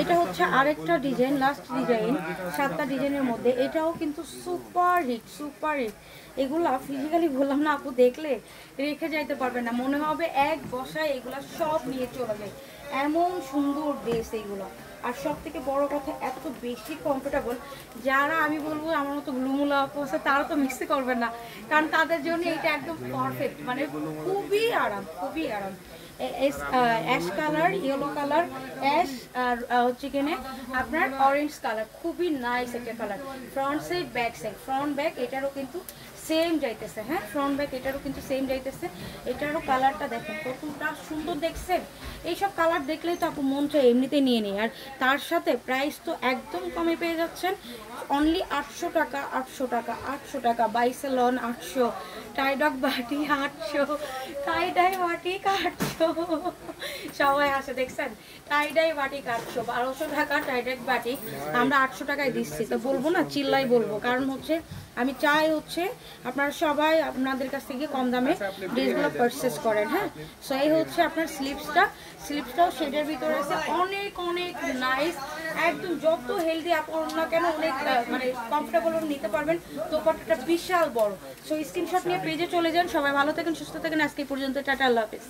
এটা হচ্ছে আরেকটা ডিজাইন, লাস্ট ডিজাইন 7টা ডিজাইনের মধ্যে। এটাও কিন্তু সুপার হিট, সুপার হিট। এগুলা ফিজিক্যালি বললাম না আপু, দেখলে রেখে যাইতে পারবে না, মনে হবে এক বসায় এগুলা সব নিয়ে চলে যায়, এমন সুন্দর ড্রেস এইগুলো। আর সব থেকে বড় কথা এত বেশি কমফোর্টেবল, যারা আমি বলবো আমার মতো গ্লুমুলা আপু আছে তারা তো মিক্সই করবেন না, কারণ তাদের জন্য এটা একদম পারফেক্ট, মানে খুবই আরাম, খুবই আরাম। Ash colour, yellow colour, ash আর হচ্ছে কিনে আপনার অরেঞ্জ কালার, খুবই নাইস একটা colour. Front side, back side, front back এটারও কিন্তু সেম যাইতেছে। হ্যাঁ, ফ্রন্ট ব্যাক এটারও কিন্তু সেম যাইতেছে। এটারও কালারটা দেখেন কতটা সুন্দর দেখছেন। এইসব কালার দেখলেই তো আপু মন চাই এমনিতেই নিয়ে নিই। আর তার সাথে প্রাইস তো একদম কমে পেয়ে যাচ্ছেন, অনলি 800 টাকা, 800 টাকা, 800 টাকা। বাইসেলন 800, টাইডক বাটি 800, টাইডাই বাটি 800, সবাই আসে দেখছেন, টাইডাই বাটি 800, 1200 টাকা টাইডাই বাটি আমরা 800 টাকায় দিচ্ছি। তো বলবো না, চিল্লাই বলবো, কারণ হচ্ছে আমি চাই হচ্ছে আপনারা সবাই আপনাদের কাছ থেকে কম দামে ড্রেসগুলো পারচেস করেন। হ্যাঁ, সো এই হচ্ছে আপনার স্লিপসটাও শেডের ভিতরে আছে, অনেক অনেক নাইস, একদম যত হেলদি আপনার না কেন অনেক মানে কমফোর্টেবল নিতে পারবেন। দোপাট্টাটা বিশাল বড়। সো স্ক্রিনশট নিয়ে পেজে চলে যান। সবাই ভালো থাকেন, সুস্থ থাকেন। আজকে এই পর্যন্ত, টাটা, আল্লাহ হাফেজ।